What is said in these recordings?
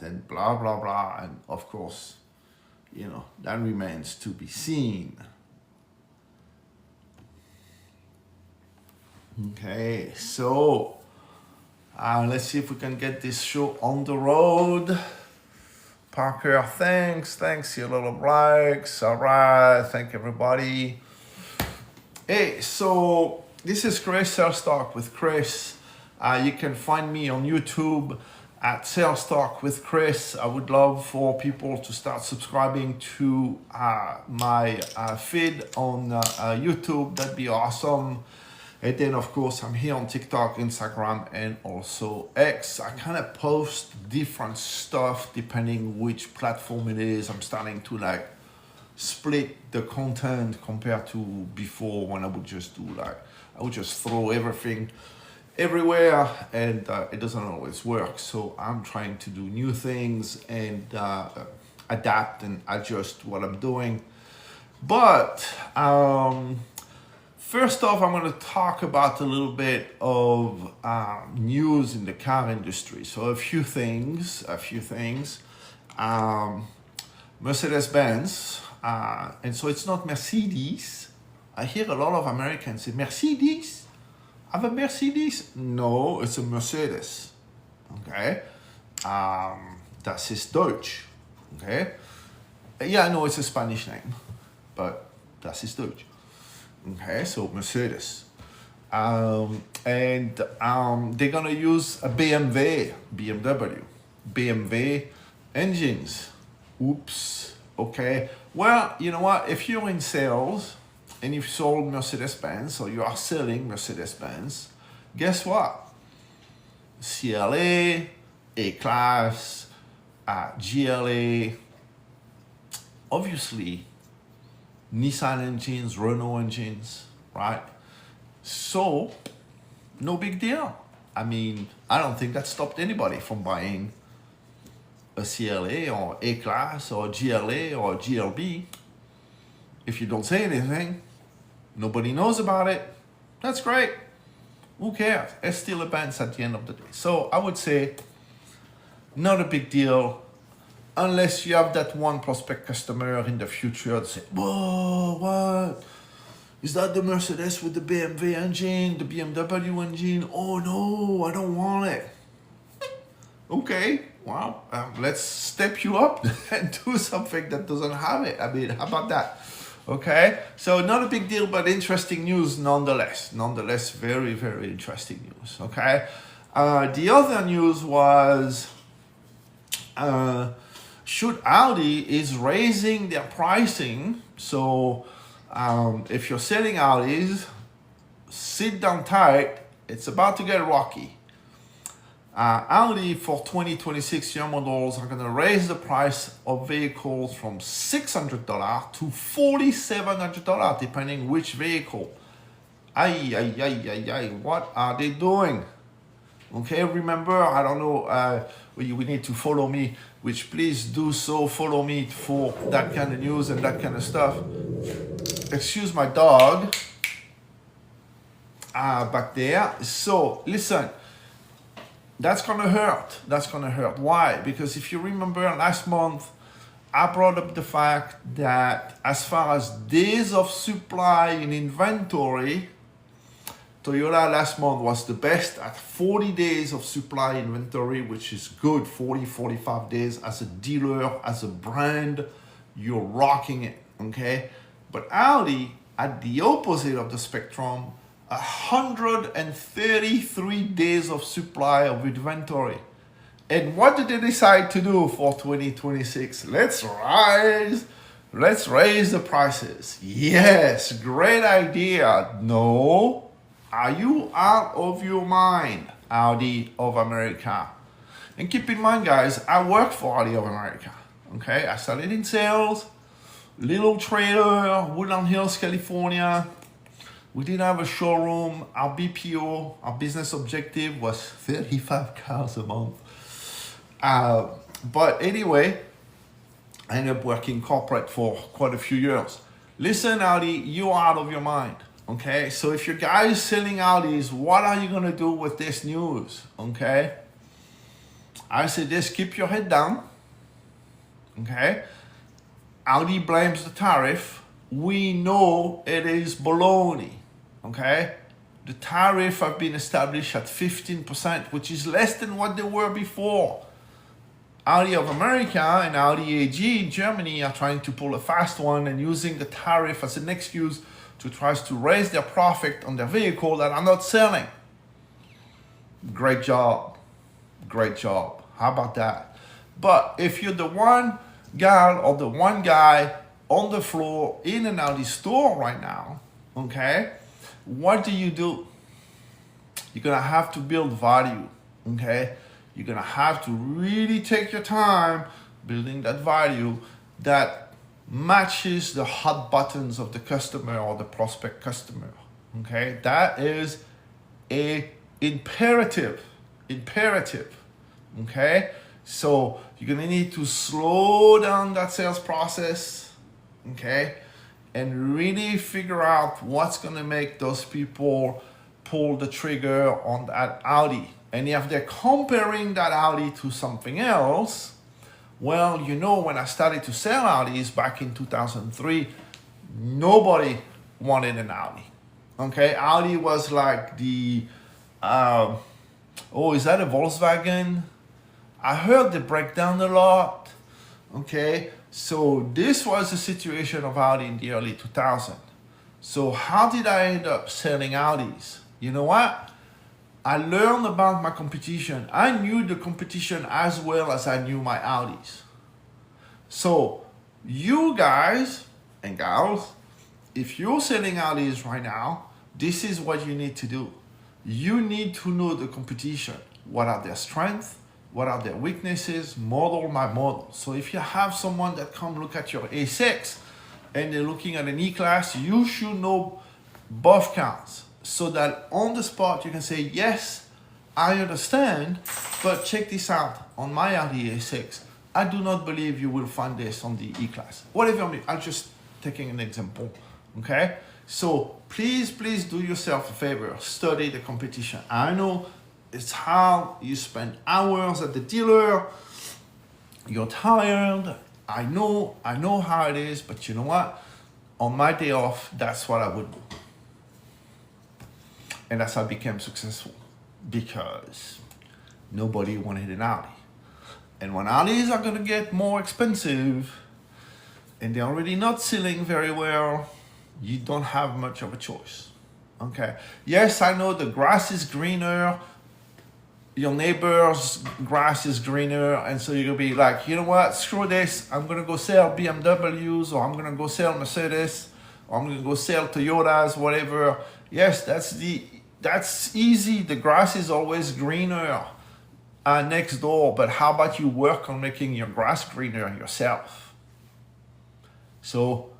and blah, blah, blah. And of course, you know, that remains to be seen. Okay, so let's see if we can get this show on the road. Parker, thanks, your little likes. All right, thank everybody. Hey, so this is Chris, Sales Talk with Chris. You can find me on YouTube at Sales Talk with Chris. I would love for people to start subscribing to my feed on YouTube. That'd be awesome. And then, of course, I'm here on TikTok, Instagram, and also X. I kind of post different stuff depending which platform it is. I'm starting to like split the content compared to before when I would just do like, I would just throw everything everywhere, and it doesn't always work. So I'm trying to do new things and adapt and adjust what I'm doing. But first off, I'm going to talk about a little bit of news in the car industry. So a few things. Mercedes-Benz, and so it's not Mercedes. I hear a lot of Americans say, Mercedes? I have a Mercedes? No, it's a Mercedes. Okay? Das ist Deutsch. Okay? Yeah, I know it's a Spanish name, but das ist Deutsch. Okay, so Mercedes. And they're gonna use a BMW engines. Oops, okay. Well, you know what? If you're in sales and you've sold Mercedes-Benz or you are selling Mercedes-Benz, guess what? CLA, A-Class, GLA, obviously, Nissan engines, Renault engines, right? So, no big deal. I mean, I don't think that stopped anybody from buying a CLA or A-Class or GLA or GLB. If you don't say anything, nobody knows about it. That's great. Who cares? It's still a Benz at the end of the day. So I would say, not a big deal. Unless you have that one prospect customer in the future that say, whoa, what? Is that the Mercedes with the BMW engine, the BMW engine? Oh no, I don't want it. Okay, well, let's step you up and do something that doesn't have it. I mean, how about that? Okay, so not a big deal, but interesting news nonetheless. Nonetheless, very, very interesting news, okay? The other news was, should Audi is raising their pricing. So if you're selling Audis, sit down tight. It's about to get rocky. Audi for 2026 year models are going to raise the price of vehicles from $600 to $4,700, depending which vehicle. What are they doing? Okay, remember, I don't know, we need to follow me, which please do so, follow me for that kind of news and that kind of stuff. Excuse my dog back there. So, listen, that's gonna hurt. That's gonna hurt. Why? Because if you remember last month, I brought up the fact that as far as days of supply in inventory, Toyota last month was the best at 40 days of supply inventory, which is good, 40, 45 days. As a dealer, as a brand, you're rocking it, okay? But Audi, at the opposite of the spectrum, 133 days of supply of inventory. And what did they decide to do for 2026? Let's raise the prices. Yes, great idea. No. Are you out of your mind, Audi of America? And keep in mind, guys, I work for Audi of America, okay? I started in sales, little trailer, Woodland Hills, California. We didn't have a showroom. Our BPO, our business objective was 35 cars a month. But anyway, I ended up working corporate for quite a few years. Listen, Audi, you're out of your mind. Okay, so if your guy is selling Audis, what are you gonna do with this news? Okay, I suggest keep your head down. Okay? Audi blames the tariff. We know it is baloney. Okay? The tariff have been established at 15%, which is less than what they were before. Audi of America and Audi AG in Germany are trying to pull a fast one and using the tariff as an excuse to try to raise their profit on their vehicle that are not selling. Great job. Great job. How about that? But if you're the one gal or the one guy on the floor in an Audi store right now, okay, what do? You're gonna have to build value, okay? You're gonna have to really take your time building that value that matches the hot buttons of the customer or the prospect customer, okay? That is a imperative, okay? So you're gonna need to slow down that sales process, okay? And really figure out what's gonna make those people pull the trigger on that Audi. And if they're comparing that Audi to something else, well, you know, when I started to sell Audis back in 2003, nobody wanted an Audi. Okay, Audi was like the, oh, is that a Volkswagen? I heard they break down a lot. Okay, so this was the situation of Audi in the early 2000s. So how did I end up selling Audis? You know what? I learned about my competition. I knew the competition as well as I knew my Audis. So you guys and gals, if you're selling Audis right now, this is what you need to do. You need to know the competition. What are their strengths? What are their weaknesses? Model by model. So if you have someone that come look at your A6 and they're looking at an E-Class, you should know both cars, so that on the spot you can say, yes, I understand, but check this out. On my Audi A6, I do not believe you will find this on the E-Class. Whatever, I'm just taking an example, okay? So please do yourself a favor, study the competition. I know it's hard, you spend hours at the dealer, you're tired, I know how it is, but you know what? On my day off, that's what I would do. And that's how I became successful, because nobody wanted an Audi. And when Audis are gonna get more expensive and they're already not selling very well, you don't have much of a choice, okay? Yes, I know the grass is greener, your neighbor's grass is greener, and so you're gonna be like, you know what, screw this, I'm gonna go sell BMWs, or I'm gonna go sell Mercedes, or I'm gonna go sell Toyotas, whatever. Yes, that's easy. The grass is always greener next door, but how about you work on making your grass greener yourself? So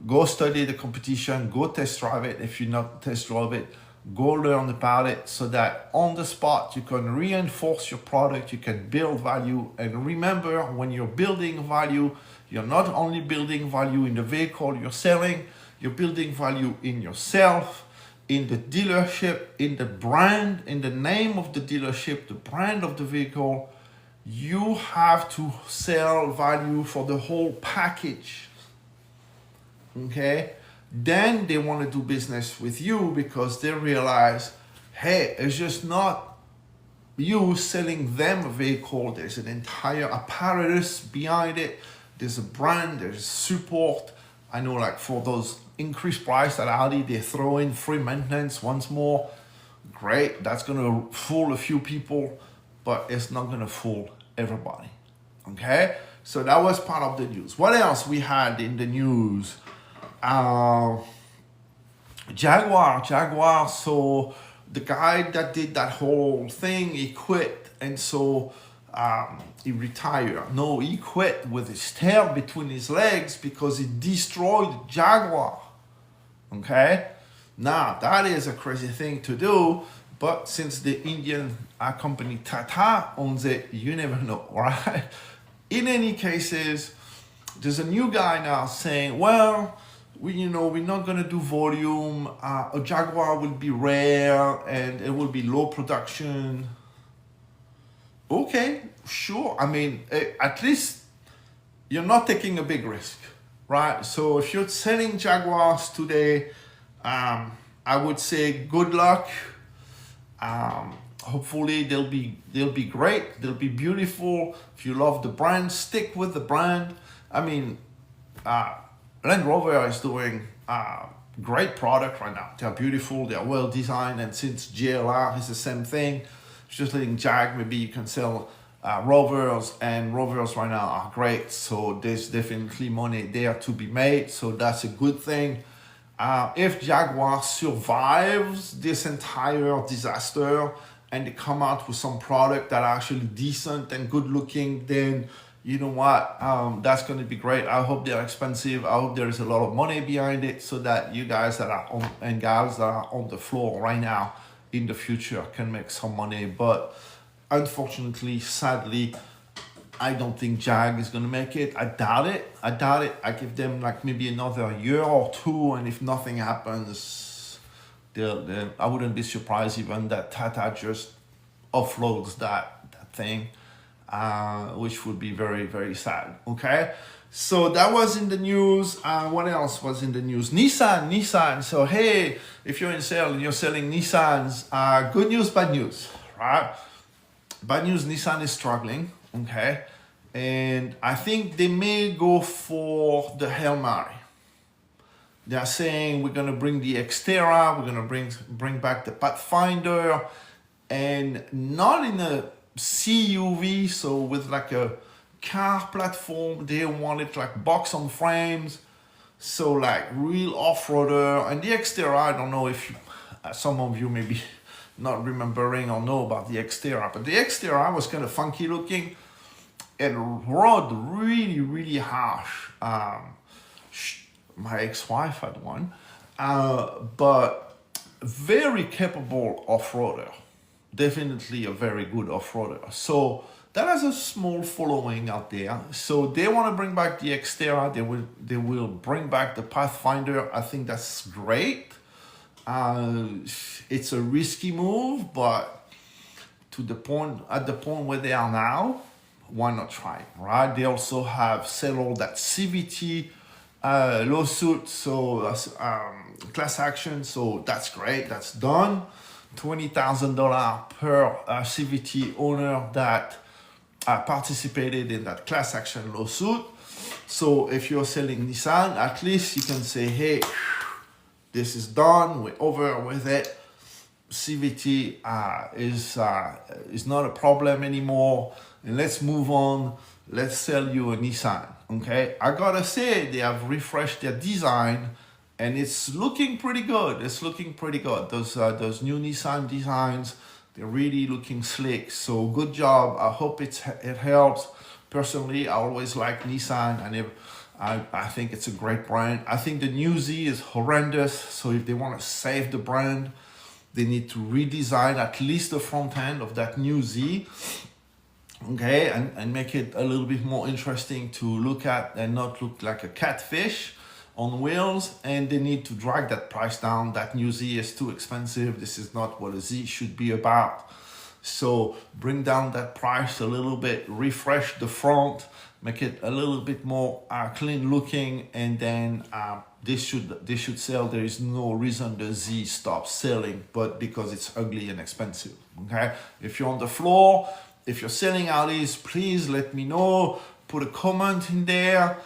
go study the competition, go test drive it. If you not test drive it, go learn about it, so that on the spot you can reinforce your product, you can build value. And remember, when you're building value, you're not only building value in the vehicle you're selling, you're building value in yourself, in the dealership, in the brand, in the name of the dealership, the brand of the vehicle. You have to sell value for the whole package, okay? Then they want to do business with you, because they realize, hey, it's just not you selling them a vehicle. There's an entire apparatus behind it. There's a brand, there's support. I know, like, for those increased price at Audi, they throw in free maintenance once more. Great, that's gonna fool a few people, but it's not gonna fool everybody, okay? So that was part of the news. What else we had in the news? Jaguar, so the guy that did that whole thing, he quit, and so he retired. No, he quit with his tail between his legs because he destroyed the Jaguar. Okay? Now, that is a crazy thing to do, but since the Indian company Tata owns it, you never know, right? In any cases, there's a new guy now saying, well, we're not going to do volume. A Jaguar will be rare and it will be low production. Okay, sure. I mean, at least you're not taking a big risk, right? So if you're selling Jaguars today, I would say good luck. Hopefully they'll be great. They'll be beautiful. If you love the brand, stick with the brand. I mean, uh, Land Rover is doing great product right now. They're beautiful. They're well designed, and since GLR is the same thing, it's just letting Jag. Maybe you can sell Rovers, and Rovers right now are great. So there's definitely money there to be made. So that's a good thing. If Jaguar survives this entire disaster and they come out with some product that are actually decent and good looking, then you know what, that's going to be great. I hope they're expensive. I hope there is a lot of money behind it, so that you guys that are on and gals that are on the floor right now in the future can make some money. But unfortunately, sadly, I don't think Jag is going to make it. I doubt it. I give them like maybe another year or two, and if nothing happens, I wouldn't be surprised even that Tata just offloads that thing, which would be very, very sad. Okay, so that was in the news. What else was in the news? Nissan. So hey, if you're in sale and you're selling Nissans, good news, bad news, right? Bad news, Nissan is struggling, okay? And I think they may go for the Hail Mary. They're saying we're gonna bring the Xterra, we're gonna bring back the Pathfinder, and not in a CUV, so with like a car platform. They want it like box on frames, so like real off-roader. And the Xterra, I don't know if some of you maybe not remembering or know about the Xterra, but the Xterra was kind of funky looking. It rode really, really harsh. My ex-wife had one, but very capable off-roader. Definitely a very good off-roader. So that has a small following out there. So they want to bring back the Xterra. They will bring back the Pathfinder. I think that's great. It's a risky move, but at the point where they are now, why not try, right? They also have settled that CVT lawsuit, so class action, so that's great, that's done. $20,000 per CVT owner that participated in that class action lawsuit. So if you're selling Nissan, at least you can say, hey, this is done, we're over with it. CVT is not a problem anymore, and let's move on. Let's sell you a Nissan, okay? I gotta say, they have refreshed their design, and it's looking pretty good. Those new Nissan designs, they're really looking slick. So good job. I hope it helps. Personally, I always like Nissan, and I think it's a great brand. I think the new Z is horrendous. So if they want to save the brand, they need to redesign at least the front end of that new Z, okay, and make it a little bit more interesting to look at and not look like a catfish on wheels. And they need to drag that price down. That new Z is too expensive. This is not what a Z should be about. So bring down that price a little bit, refresh the front, make it a little bit more clean looking, and then they should sell. There is no reason the Z stops selling, but because it's ugly and expensive. Okay, if you're on the floor, if you're selling Audis, please let me know. Put a comment in there.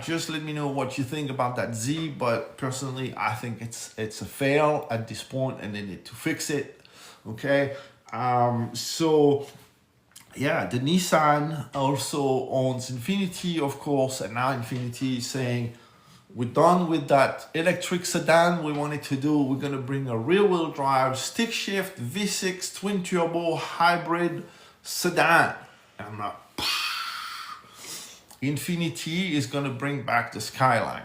Just let me know what you think about that Z. But personally, I think it's a fail at this point, and they need to fix it. Okay. So yeah, the Nissan also owns Infiniti, of course, and now Infiniti is saying, we're done with that electric sedan we wanted to do. We're going to bring a rear-wheel drive, stick shift, V6, twin-turbo, hybrid sedan. And I'm like, Infiniti is going to bring back the Skyline.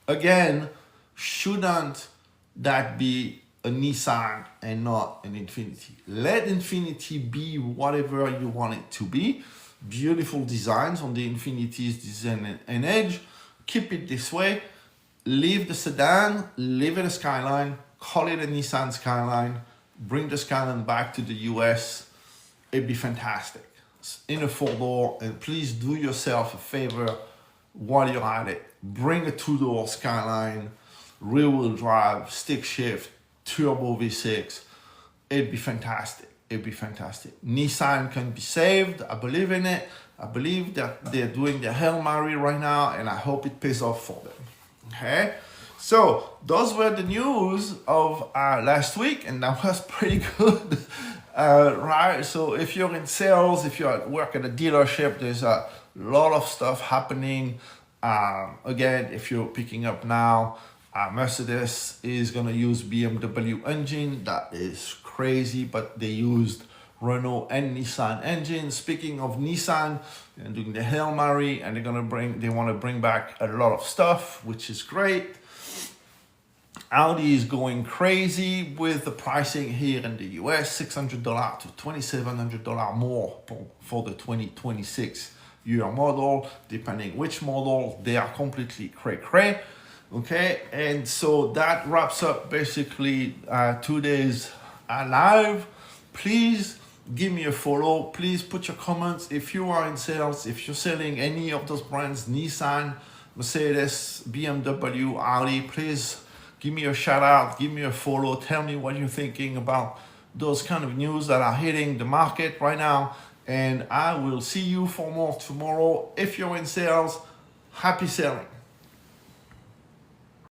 Again, shouldn't that be a Nissan and not an Infiniti? Let Infiniti be whatever you want it to be. Beautiful designs on the Infiniti's design and edge. Keep it this way. Leave the sedan, leave it a Skyline, call it a Nissan Skyline, bring the Skyline back to the US, it'd be fantastic. In a 4-door, and please do yourself a favor while you're at it. Bring a 2-door Skyline, rear-wheel drive, stick shift, turbo V6. It'd be fantastic. It'd be fantastic. Nissan can be saved. I believe in it. I believe that they're doing the Hail Mary right now, and I hope it pays off for them. Okay? So those were the news of last week, and that was pretty good. Right? So if you're in sales, if you're at work at a dealership, there's a lot of stuff happening. Again, if you're picking up now, Mercedes is going to use BMW engine. That is crazy, but they used Renault and Nissan engines. Speaking of Nissan, they're doing the Hail Mary, and they want to bring back a lot of stuff, which is great. Audi is going crazy with the pricing here in the US, $600 to $2,700 more for the 2026 year model, depending which model. They are completely cray-cray. Okay, and so that wraps up basically today's live. Please give me a follow. Please put your comments if you are in sales, if you're selling any of those brands, Nissan, Mercedes, BMW, Audi. Please give me a shout out, give me a follow. Tell me what you're thinking about those kind of news that are hitting the market right now. And I will see you for more tomorrow. If you're in sales, happy selling.